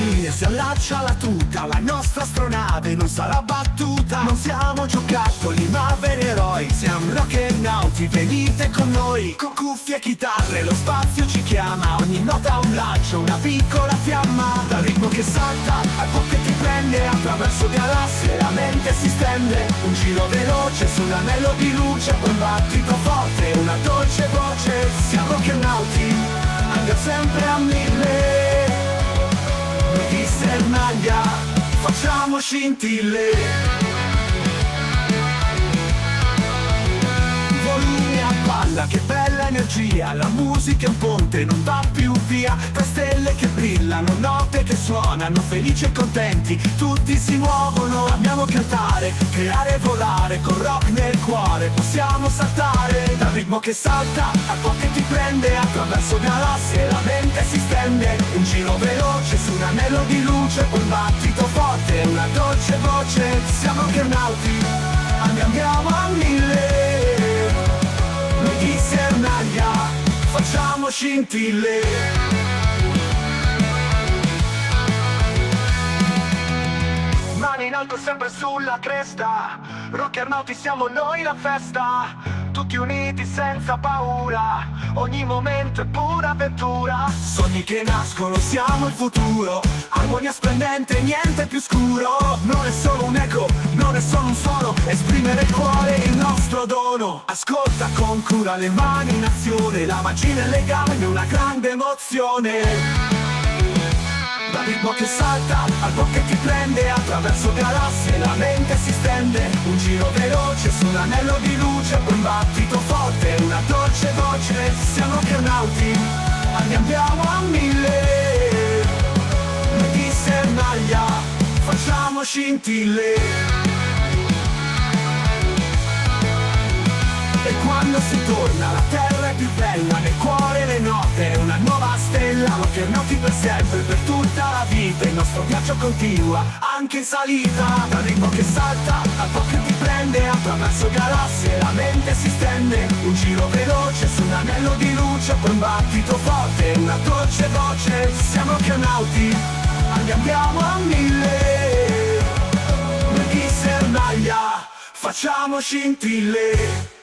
linee si allaccia la tuta, la nostra astronave non sarà battuta. Non siamo giocattoli ma veri eroi, siamo Rockernauti, venite con noi. Con cuffie e chitarre lo spazio ci chiama, ogni nota un lancio, una piccola fiamma. Dal ritmo che salta al po' che ti prende, attraverso galassie la mente si stende. Un giro veloce su un anello di luce, un battito forte, una dolce voce. Siamo Rockernauti, andiamo sempre a 1000. Noi di Sernaglia facciamo scintille. Volumi a palla, che bella energia, la musica è un ponte, non va più via. Tre stelle che brillano, note che suonano, felici e contenti, tutti si muovono. Amiamo cantare, creare e volare, con rock nel cuore possiamo saltare. Dal ritmo che salta al po' che ti prende, attraverso galassie la mente si stende. Un giro veloce su un anello di luce, un battito forte, una dolce voce. Siamo Rockernauti, andiamo a 1000. Noi di Sernaglia facciamo scintille. Mani in alto sempre sulla cresta, Rockernauti siamo noi la festa. Tutti uniti senza paura, ogni momento è pura avventura. Sogni che nascono, siamo il futuro, armonia splendente, niente più scuro. Non è solo un eco, non è solo un suono, esprimere il cuore è il nostro dono. Ascolta con cura, le mani in azione, la magia nel legame è una grande emozione. Dal ritmo che salta al po' che ti prende, attraverso galassie la mente si stende. Un giro veloce su un anello di luce, un battito forte, una dolce voce. Siamo Rockernauti, andiamo a 1000. Noi di Sernaglia facciamo scintille. E quando si torna la terra è più bella, nel cuore le note è una nuova stella. Rockernauti per sempre, per tutta la vita, il nostro viaggio continua anche in salita. Dal ritmo che salta al po' che ti prende, attraverso galassie la mente si stende. Un giro veloce su un anello di luce, un battito forte, una dolce voce. Siamo Rockernauti, andiamo a 1000. Noi di Sernaglia facciamo scintille.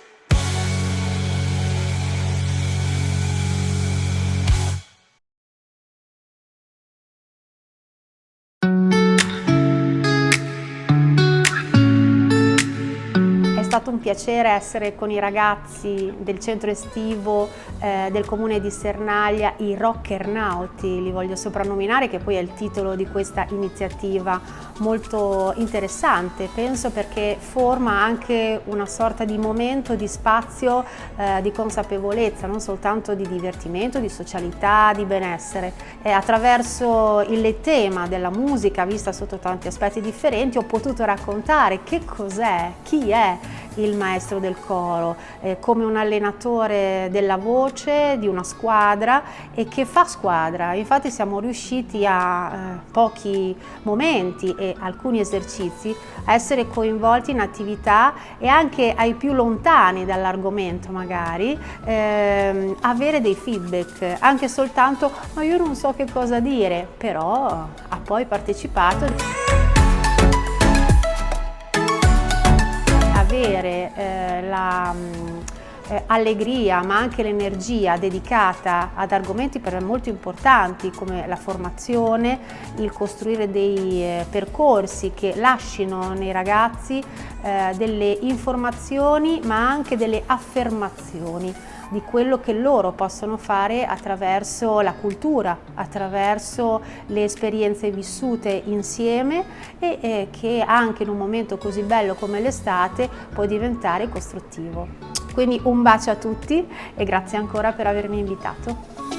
È stato un piacere essere con i ragazzi del centro estivo del comune di Sernaglia, i Rockernauti, li voglio soprannominare, che poi è il titolo di questa iniziativa molto interessante, penso, perché forma anche una sorta di momento, di spazio di consapevolezza, non soltanto di divertimento, di socialità, di benessere. Attraverso il tema della musica, vista sotto tanti aspetti differenti, ho potuto raccontare che cos'è, chi è il maestro del coro, come un allenatore della voce, di una squadra, e che fa squadra. Infatti siamo riusciti a pochi momenti e alcuni esercizi a essere coinvolti in attività, e anche ai più lontani dall'argomento magari avere dei feedback, anche soltanto ma io non so che cosa dire, però ha poi partecipato. Avere allegria ma anche l'energia dedicata ad argomenti per me molto importanti come la formazione, il costruire dei percorsi che lasciano nei ragazzi delle informazioni ma anche delle affermazioni di quello che loro possono fare attraverso la cultura, attraverso le esperienze vissute insieme, e che anche in un momento così bello come l'estate può diventare costruttivo. Quindi un bacio a tutti e grazie ancora per avermi invitato.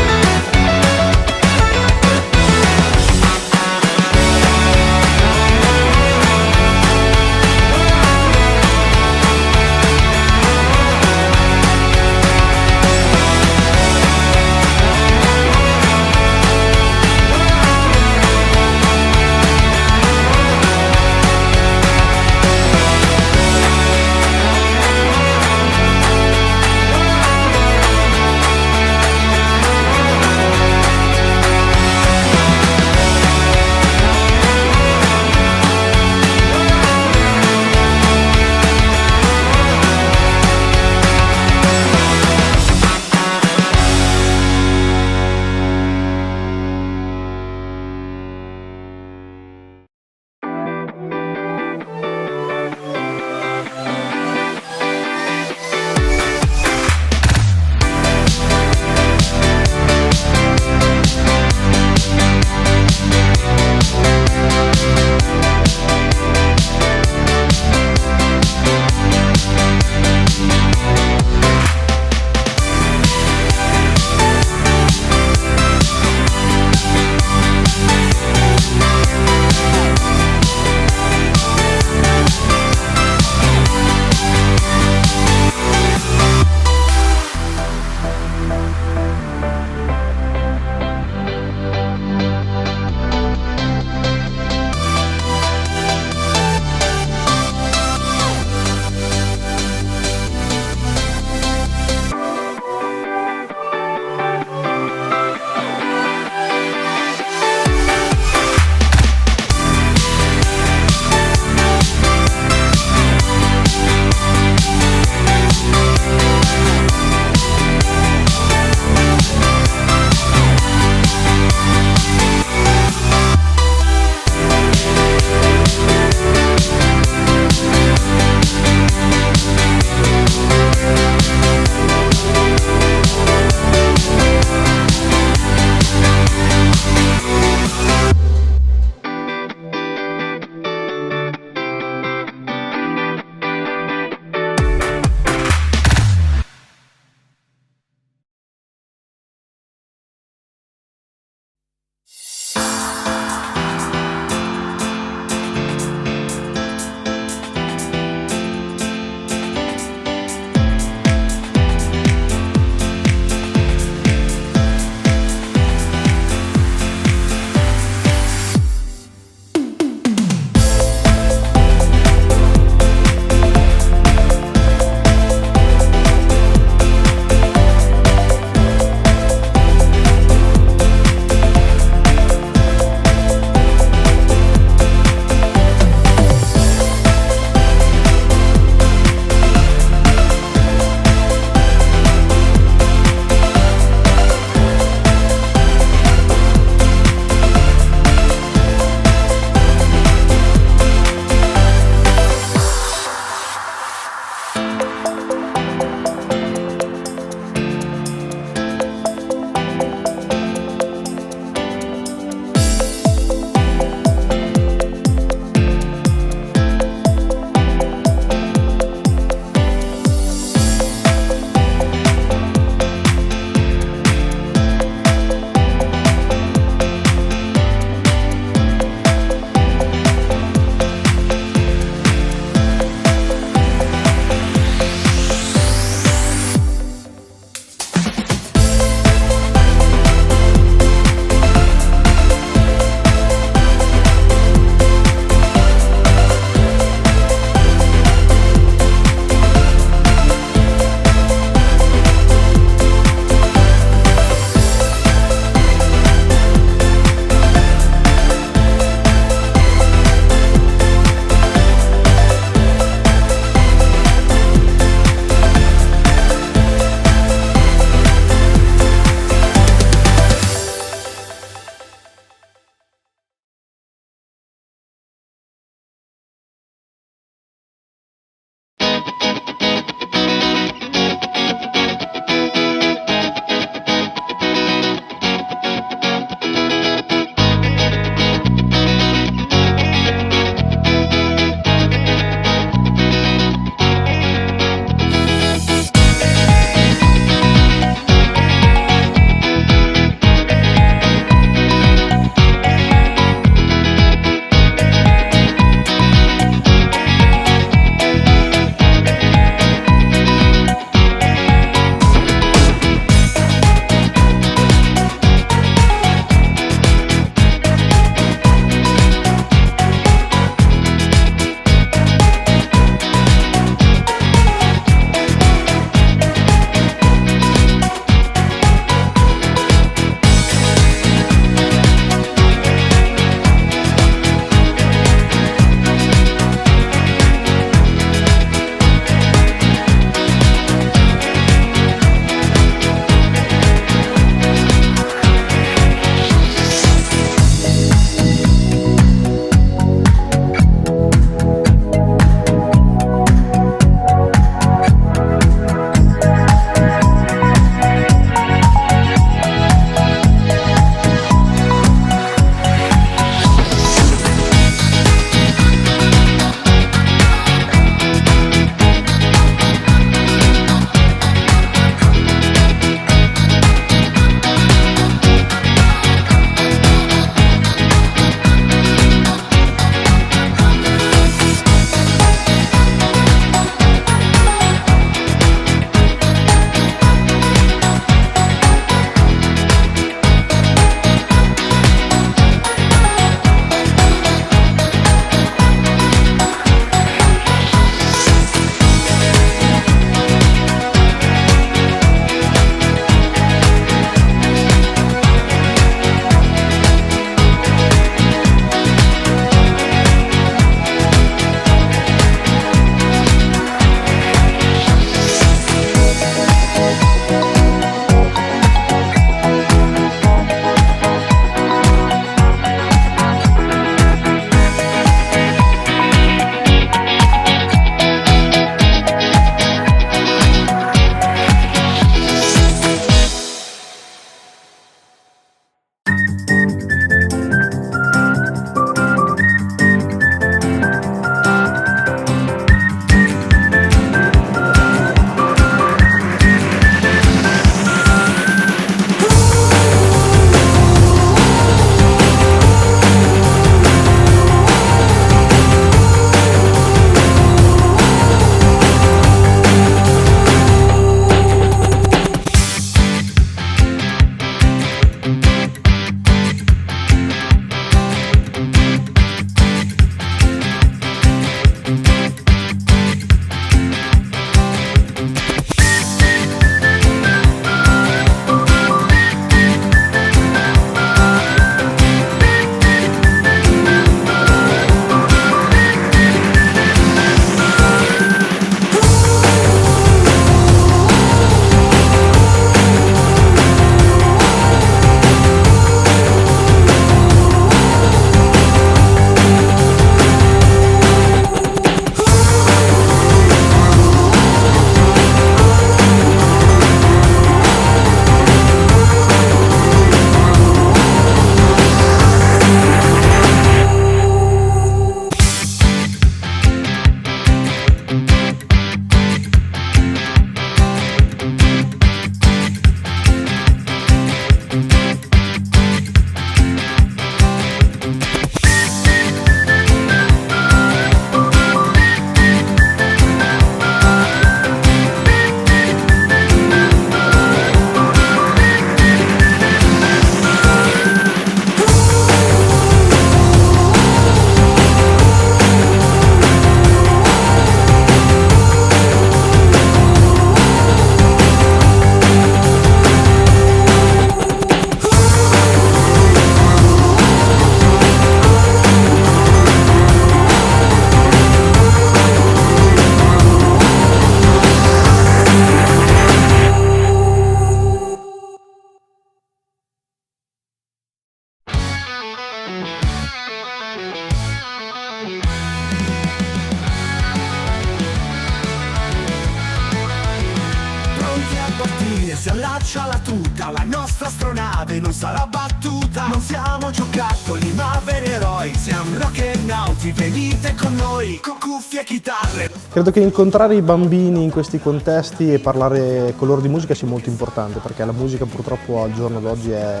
faccia la tuta, la nostra astronave non sarà battuta. Non siamo giocattoli ma veri eroi, siamo Rockernauti, venite con noi, con cuffie e chitarre. Credo che incontrare i bambini in questi contesti e parlare con loro di musica sia molto importante, perché la musica purtroppo al giorno d'oggi è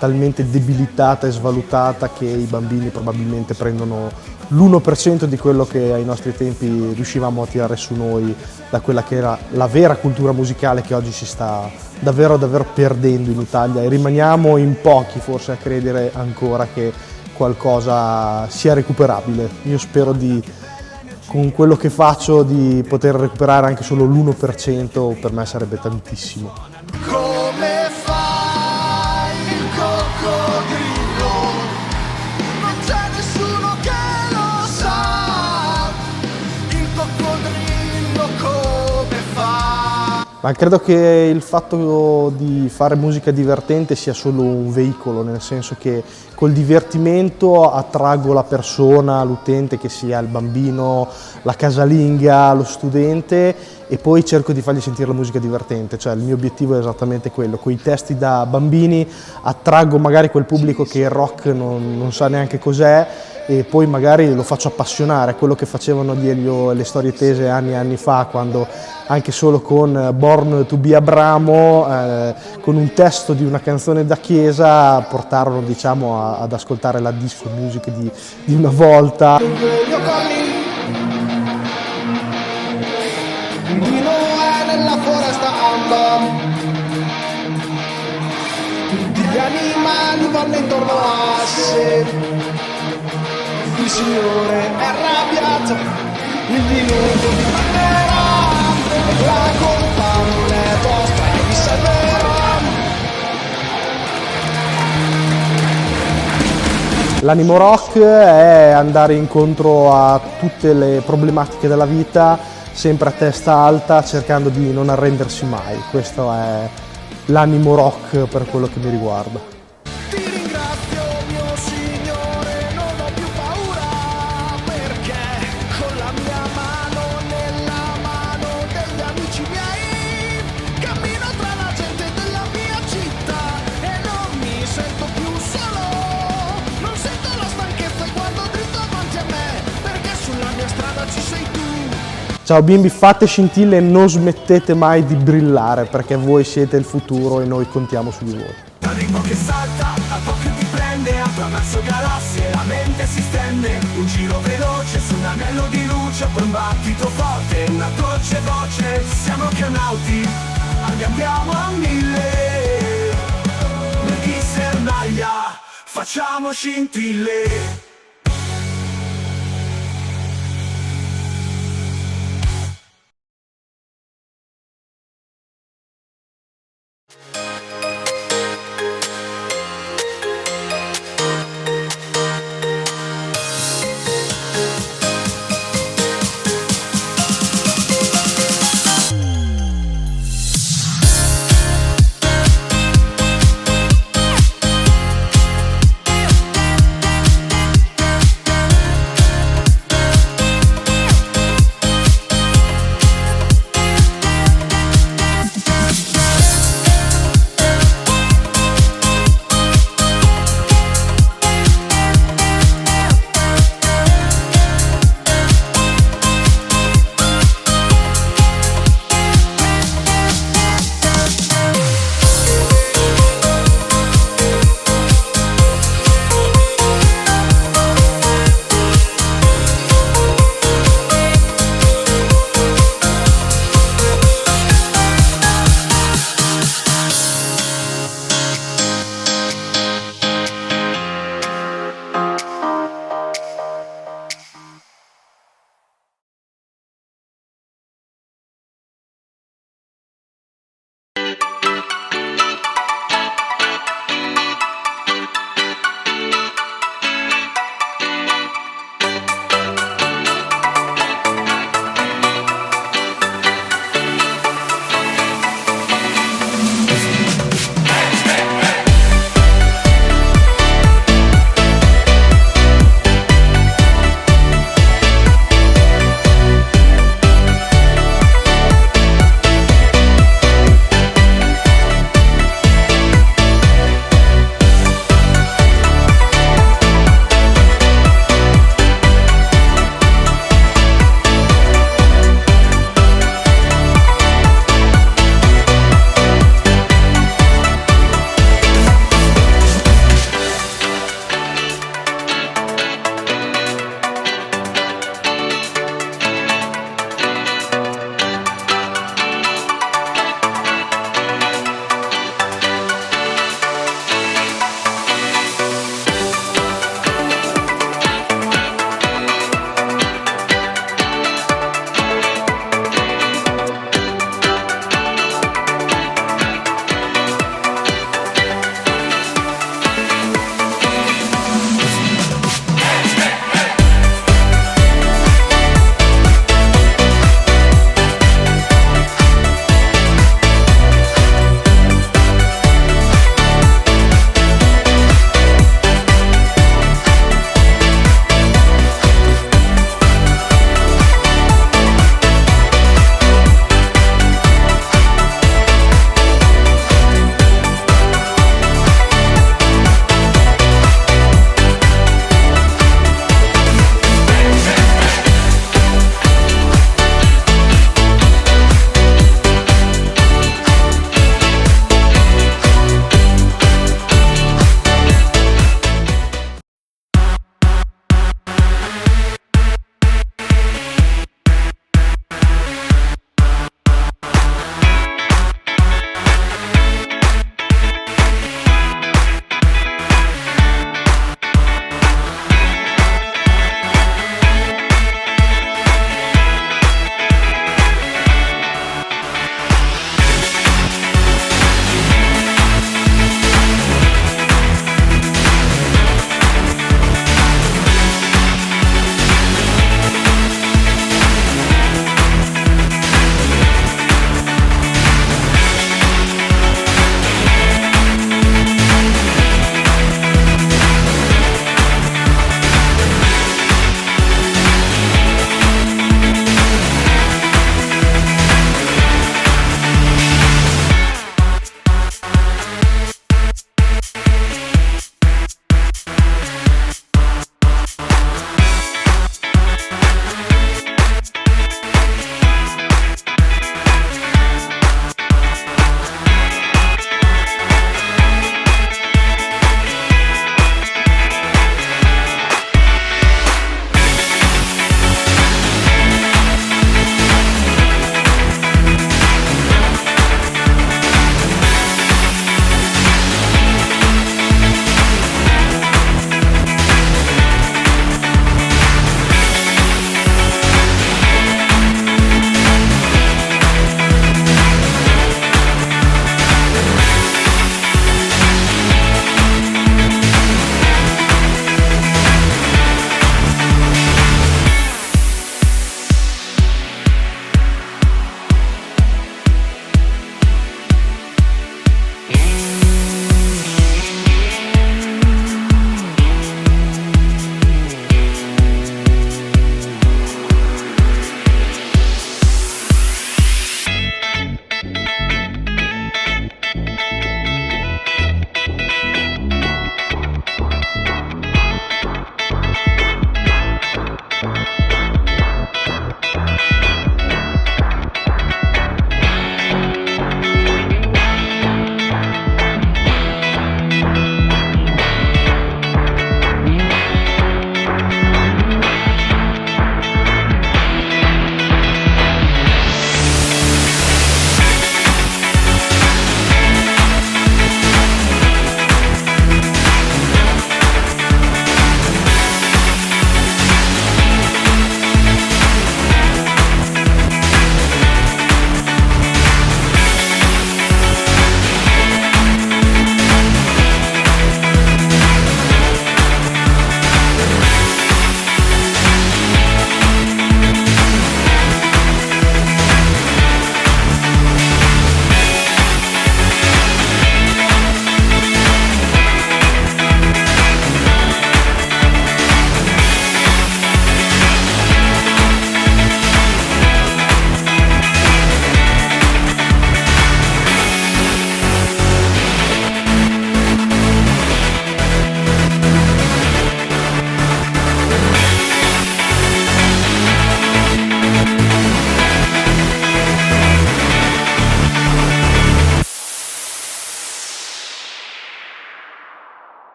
talmente debilitata e svalutata che i bambini probabilmente prendono l'1% di quello che ai nostri tempi riuscivamo a tirare su noi da quella che era la vera cultura musicale che oggi si sta davvero perdendo in Italia, e rimaniamo in pochi forse a credere ancora che qualcosa sia recuperabile. Io spero con quello che faccio di poter recuperare anche solo l'1%, per me sarebbe tantissimo. Come fa il coccodrillo? Non c'è nessuno che lo sa. Il coccodrillo come fa? Ma credo che il fatto di fare musica divertente sia solo un veicolo, nel senso che col divertimento attraggo la persona, l'utente, che sia il bambino, la casalinga, lo studente, e poi cerco di fargli sentire la musica divertente. Cioè il mio obiettivo è esattamente quello: con i testi da bambini attraggo magari quel pubblico che il rock non sa neanche cos'è, e poi magari lo faccio appassionare, quello che facevano gli Elio e le Storie Tese anni e anni fa, quando anche solo con Born to be Abramo, con un testo di una canzone da chiesa, portarono, diciamo, ad ascoltare la disco music di una volta. Di Noè nella foresta amba, gli animali vanno intorno a sé. Il Signore è arrabbiato, il diluvio vi manderà, la colpa non è vostra, io vi salverò. L'animo rock è andare incontro a tutte le problematiche della vita, sempre a testa alta, cercando di non arrendersi mai. Questo è l'animo rock per quello che mi riguarda. Ti ringrazio mio Signore, non ho più paura, perché con la mia mano nella mano degli amici miei cammino tra la gente della mia città e non mi sento più solo, non sento la stanchezza quando dritto avanti a me, perché sulla mia strada ci sei tu. Ciao bimbi, fate scintille e non smettete mai di brillare, perché voi siete il futuro e noi contiamo su di voi. Un ritmo che salta, a poco ti prende, attraverso galassie la mente si stende. Un giro veloce su un anello di luce, poi un battito forte, una dolce voce. Siamo Rockernauti, andiamo a 1000. Noi di Sernaglia facciamo scintille.